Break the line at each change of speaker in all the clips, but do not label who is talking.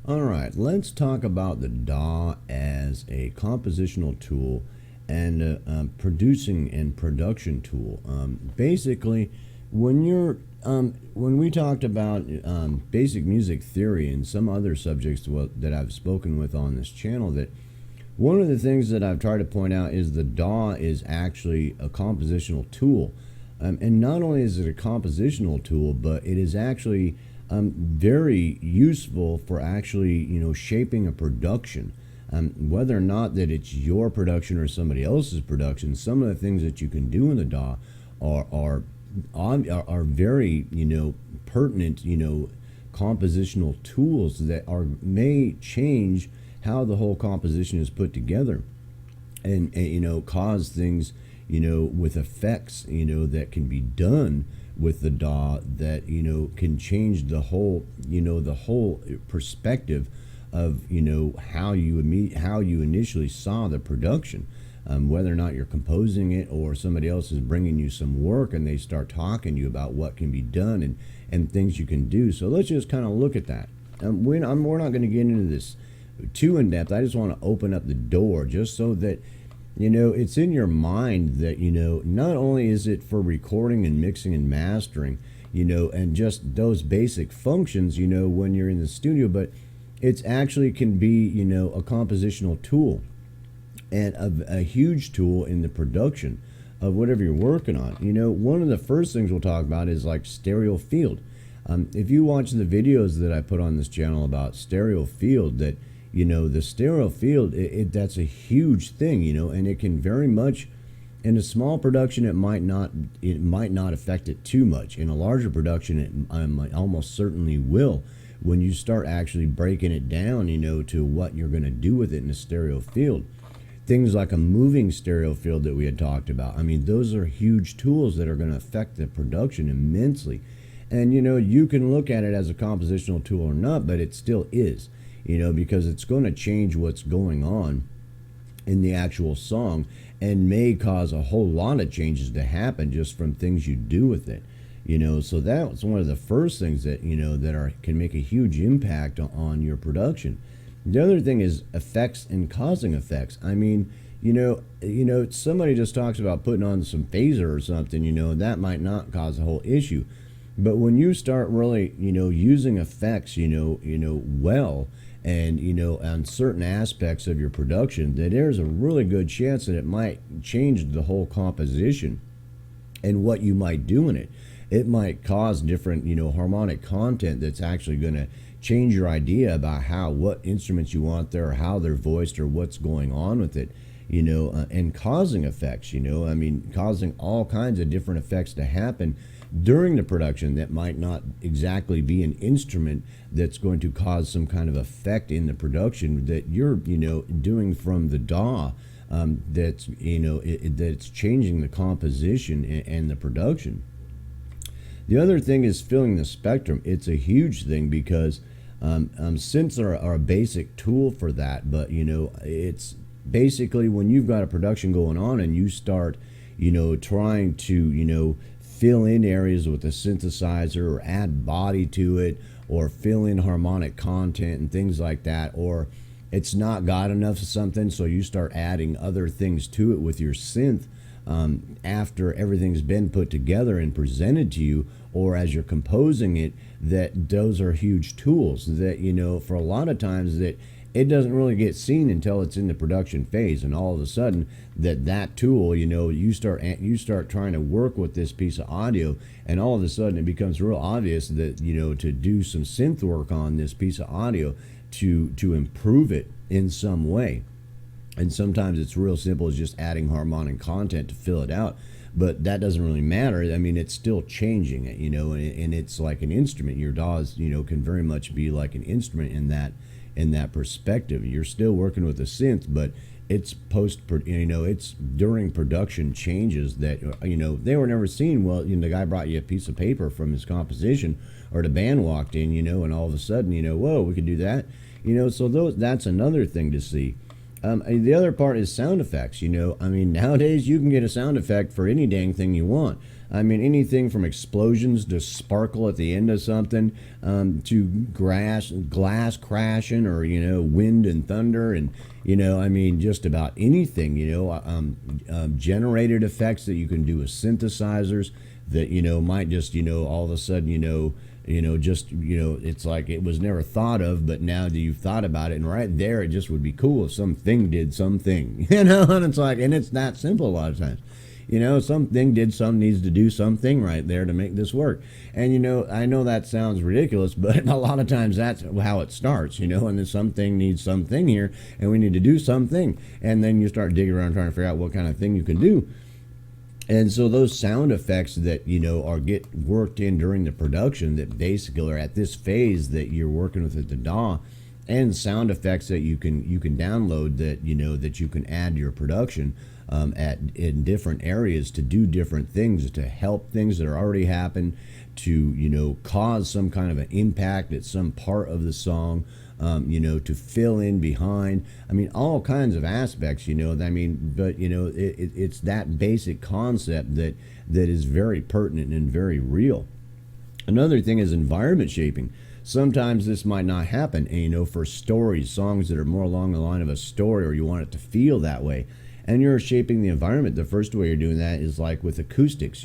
All right, let's talk about the DAW as a compositional tool and a producing and production tool. Basically, when we talked about basic music theory and some other subjects that I've spoken with on this channel, that one of the things that I've tried to point out is the DAW is actually a compositional tool. And not only is it a compositional tool, but it is actually very useful for actually, shaping a production. Whether or not that it's your production or somebody else's production, some of the things that you can do in the DAW are very, pertinent, compositional tools that may change how the whole composition is put together, and cause things, with effects, that can be done with the DAW that, can change the whole, the whole perspective of, how you initially saw the production. Whether or not you're composing it or somebody else is bringing you some work and they start talking to you about what can be done and things you can do. So let's just kind of look at that. We're not going to get into this too in depth. I just want to open up the door just so that it's in your mind that not only is it for recording and mixing and mastering, and just those basic functions, when you're in the studio, but it's actually can be a compositional tool and a huge tool in the production of whatever you're working on. One of the first things we'll talk about is like stereo field. If you watch the videos that I put on this channel about stereo field, that the stereo field, that's a huge thing, and it can very much, in a small production, it might not affect it too much. In a larger production, it almost certainly will, when you start actually breaking it down, to what you're going to do with it in a stereo field. Things like a moving stereo field that we had talked about. I mean, those are huge tools that are going to affect the production immensely. And, you can look at it as a compositional tool or not, but it still is. Because it's going to change what's going on in the actual song and may cause a whole lot of changes to happen just from things you do with it. So that's one of the first things that, can make a huge impact on your production. The other thing is effects and causing effects. I mean, somebody just talks about putting on some phaser or something, that might not cause a whole issue. But when you start really, using effects, well, and on certain aspects of your production, that there's a really good chance that it might change the whole composition and what you might do in it. It might cause different harmonic content that's actually going to change your idea about what instruments you want there, or how they're voiced, or what's going on with it, and causing effects, causing all kinds of different effects to happen during the production that might not exactly be an instrument that's going to cause some kind of effect in the production that you're doing from the DAW, that's that's changing the composition and the production. The other thing is filling the spectrum. It's a huge thing because synths are a basic tool for that, but it's basically when you've got a production going on and you start trying to fill in areas with a synthesizer, or add body to it, or fill in harmonic content and things like that, or it's not got enough of something, so you start adding other things to it with your synth after everything's been put together and presented to you, or as you're composing it, that those are huge tools that for a lot of times that it doesn't really get seen until it's in the production phase, and all of a sudden that tool, you start trying to work with this piece of audio, and all of a sudden it becomes real obvious that to do some synth work on this piece of audio to improve it in some way. And sometimes it's real simple as just adding harmonic content to fill it out, but that doesn't really matter. I mean, it's still changing it, and it's like an instrument. Your DAWs, can very much be like an instrument in that perspective. You're still working with a synth, but it's it's during production changes that they were never seen. Well, the guy brought you a piece of paper from his composition, or the band walked in, and all of a sudden, whoa, we could do that. So that's another thing to see. The other part is sound effects. I mean, nowadays you can get a sound effect for any dang thing you want. I mean, anything from explosions to sparkle at the end of something, to glass crashing, or wind and thunder, and I mean, just about anything. Generated effects that you can do with synthesizers that might just all of a sudden it's like it was never thought of, but now that you've thought about it, and right there, it just would be cool if something did something, and it's like, and it's that simple a lot of times. Something needs to do something right there to make this work. And, I know that sounds ridiculous, but a lot of times that's how it starts, and then something needs something here, and we need to do something. And then you start digging around trying to figure out what kind of thing you can do. And so those sound effects that, get worked in during the production that basically are at this phase that you're working with at the DAW, and sound effects that you can download that, that you can add to your production, in different areas to do different things, to help things that are already happened, to cause some kind of an impact at some part of the song, to fill in behind. I mean, all kinds of aspects. But it's that basic concept that is very pertinent and very real. Another thing is environment shaping. Sometimes this might not happen, and for stories, songs that are more along the line of a story, or you want it to feel that way, and you're shaping the environment. The first way you're doing that is like with acoustics.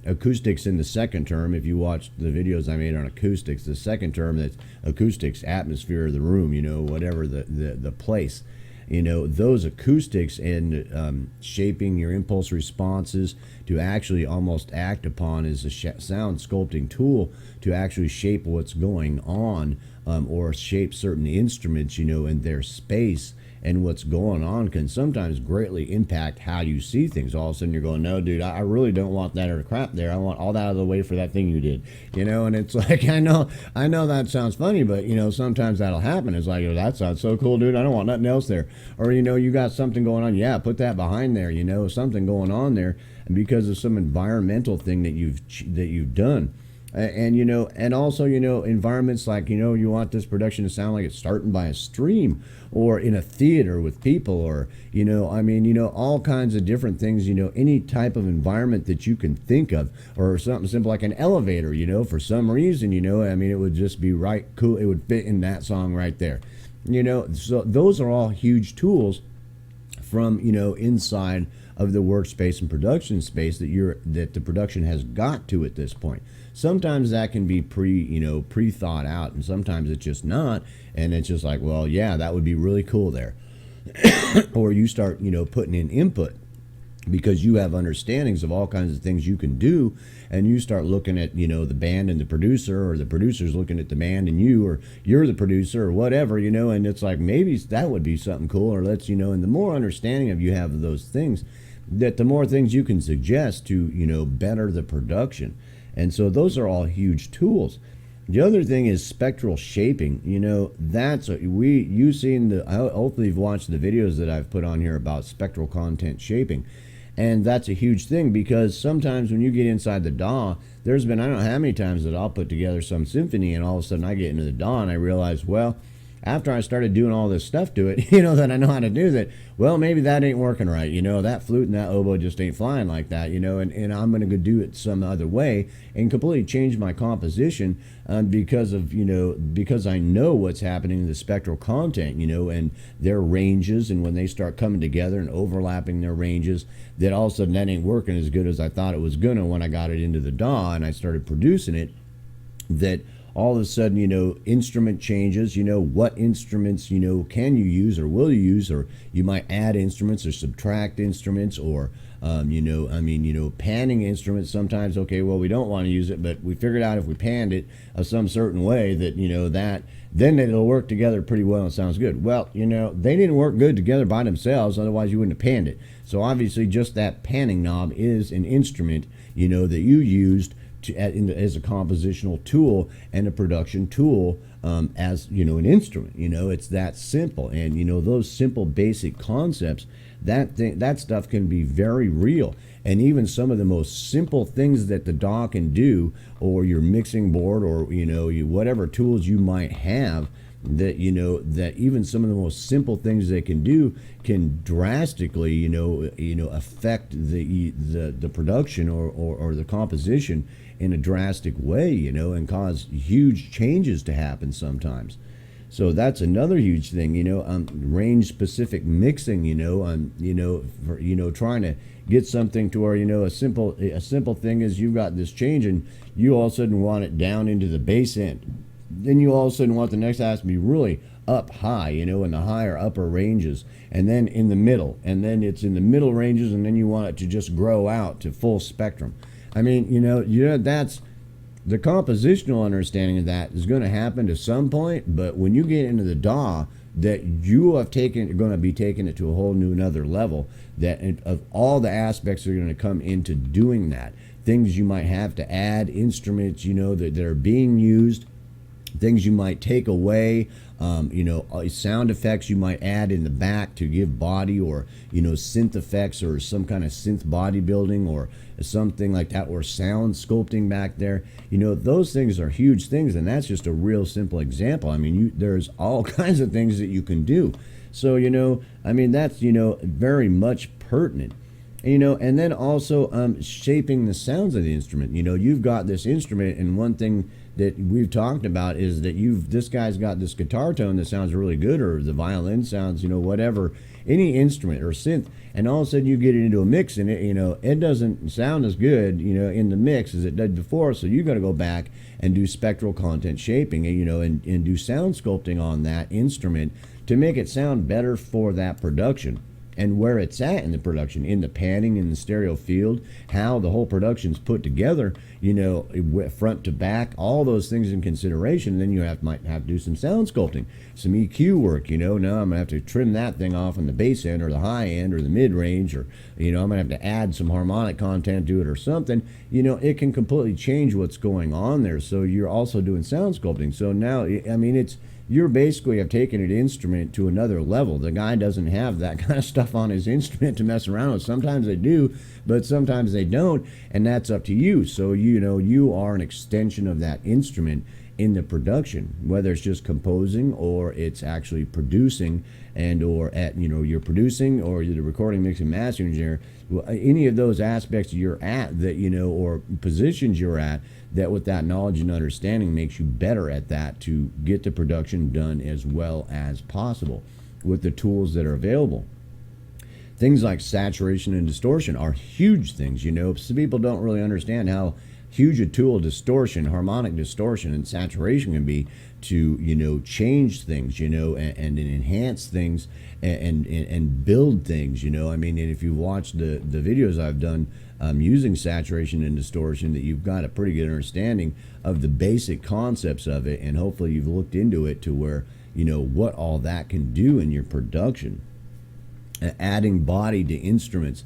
Acoustics in the second term. If you watch the videos I made on acoustics, the second term, that's acoustics, atmosphere of the room, whatever the place. Those acoustics and shaping your impulse responses to actually almost act upon as a sound sculpting tool to actually shape what's going on, or shape certain instruments, in their space. And what's going on can sometimes greatly impact how you see things. All of a sudden you're going, no, dude, I really don't want that or crap there. I want all that out of the way for that thing you did. And it's like, I know that sounds funny, but, sometimes that'll happen. It's like, oh, that sounds so cool, dude. I don't want nothing else there. Or, you got something going on. Yeah, put that behind there, something going on there because of some environmental thing that you've done. And also, environments like, you want this production to sound like it's starting by a stream, or in a theater with people, or, all kinds of different things, any type of environment that you can think of, or something simple like an elevator, for some reason, it would just be right cool. It would fit in that song right there, so those are all huge tools from, inside of the workspace and production space that the production has got to at this point. Sometimes that can be pre thought out, and sometimes it's just not, and it's just like, well, yeah, that would be really cool there. Or you start, putting in input because you have understandings of all kinds of things you can do, and you start looking at, the band and the producer, or the producer's looking at the band and you, or you're the producer, or whatever, and it's like, maybe that would be something cool, or and the more understanding of you have of those things, that the more things you can suggest to, better the production. And so those are all huge tools. The other thing is spectral shaping. Hopefully you've watched the videos that I've put on here about spectral content shaping. And that's a huge thing, because sometimes when you get inside the DAW, there's been, I don't know how many times that I'll put together some symphony, and all of a sudden I get into the DAW and I realize, well, after I started doing all this stuff to it, that I know how to do, that, well, maybe that ain't working right. That flute and that oboe just ain't flying like that, and I'm going to go do it some other way and completely change my composition, because I know what's happening in the spectral content, and their ranges, and when they start coming together and overlapping their ranges, that all of a sudden that ain't working as good as I thought it was going to when I got it into the DAW and I started producing it, that all of a sudden, instrument changes, what instruments, can you use or will you use, or you might add instruments or subtract instruments, or, panning instruments sometimes. Okay, well, we don't want to use it, but we figured out if we panned it some certain way that, then it'll work together pretty well and sounds good. Well, they didn't work good together by themselves, otherwise you wouldn't have panned it. So obviously just that panning knob is an instrument, that you used as a compositional tool and a production tool, as an instrument. It's that simple. And those simple basic concepts, that stuff can be very real. And even some of the most simple things that the DAW can do, or your mixing board, or whatever tools you might have, that that even some of the most simple things they can do can drastically affect the production or the composition in a drastic way, and cause huge changes to happen sometimes. So that's another huge thing, range specific mixing, for, trying to get something to where, a simple thing is you've got this change and you all of a sudden want it down into the bass end. Then you all of a sudden want the next ass to be really up high, in the higher upper ranges, and then in the middle, and then it's in the middle ranges, and then you want it to just grow out to full spectrum. I mean, that's the compositional understanding of that is going to happen to some point, but when you get into the DAW, that you have going to be taking it to a whole new another level, that of all the aspects that are going to come into doing that, things you might have to add, instruments, that are being used, things you might take away, sound effects you might add in the back to give body, or synth effects or some kind of synth bodybuilding or something like that, or sound sculpting back there. Those things are huge things, and that's just a real simple example. I mean, there's all kinds of things that you can do. So that's very much pertinent. And then also shaping the sounds of the instrument. You've got this instrument, and one thing that we've talked about is that this guy's got this guitar tone that sounds really good, or the violin sounds, whatever, any instrument or synth, and all of a sudden you get it into a mix, and it doesn't sound as good, in the mix as it did before. So you got to go back and do spectral content shaping, and do sound sculpting on that instrument to make it sound better for that production. And where it's at in the production, in the panning, in the stereo field, how the whole production's put together, front to back, all those things in consideration. And then you might have to do some sound sculpting, some EQ work. Now I'm gonna have to trim that thing off on the bass end or the high end or the mid range, or I'm gonna have to add some harmonic content to it or something. It can completely change what's going on there. So you're also doing sound sculpting. So now, I mean, you're basically have taken an instrument to another level. The guy doesn't have that kind of stuff on his instrument to mess around with. Sometimes they do, but sometimes they don't, and that's up to you. So you are an extension of that instrument in the production, whether it's just composing or it's actually producing, and or you're producing, or you're the recording, mixing, mastering engineer. Well, any of those aspects you're at that or positions you're at, that with that knowledge and understanding makes you better at that to get the production done as well as possible with the tools that are available. Things like saturation and distortion are huge things. Some people don't really understand how huge a tool distortion, harmonic distortion, and saturation can be to change things, and enhance things, and build things. I mean, and if you watch the videos I've done using saturation and distortion, that you've got a pretty good understanding of the basic concepts of it, and hopefully you've looked into it to where what all that can do in your production. Adding body to instruments.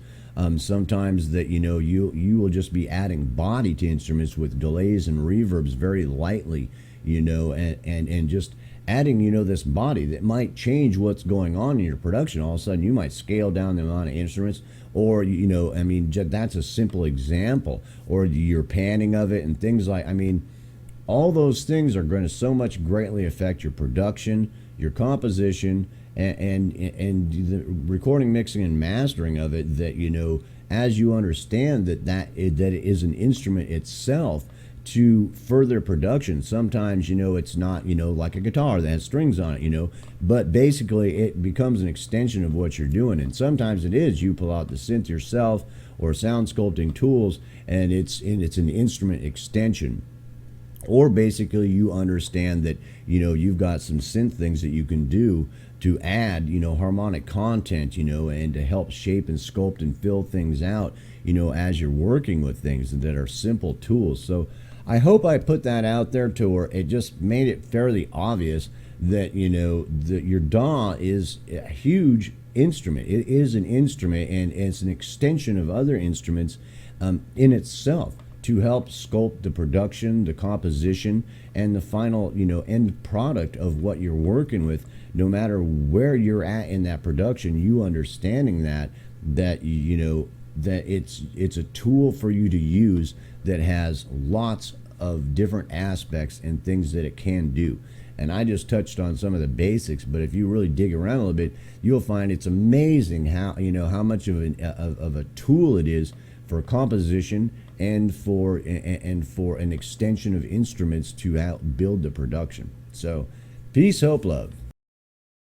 Sometimes that you will just be adding body to instruments with delays and reverbs very lightly, and just adding this body that might change what's going on in your production. All of a sudden you might scale down the amount of instruments, or I mean, that's a simple example, or your panning of it and things like, I mean, all those things are going to so much greatly affect your production, your composition, and the recording, mixing, and mastering of it, that as you understand that it is an instrument itself to further production. Sometimes it's not like a guitar that has strings on it, but basically it becomes an extension of what you're doing. And sometimes it is, you pull out the synth yourself or sound sculpting tools, and it's an instrument extension. Or basically you understand that you've got some synth things that you can do to add harmonic content, and to help shape and sculpt and fill things out, as you're working with things that are simple tools. So I hope I put that out there to where it just made it fairly obvious that that your DAW is a huge instrument. It is an instrument, and it's an extension of other instruments in itself, to help sculpt the production, the composition, and the final end product of what you're working with. No matter where you're at in that production, you understanding that that it's a tool for you to use that has lots of different aspects and things that it can do. And I just touched on some of the basics, but if you really dig around a little bit, you'll find it's amazing how, how much of a tool it is for composition and for an extension of instruments to help build the production. So peace, hope, love.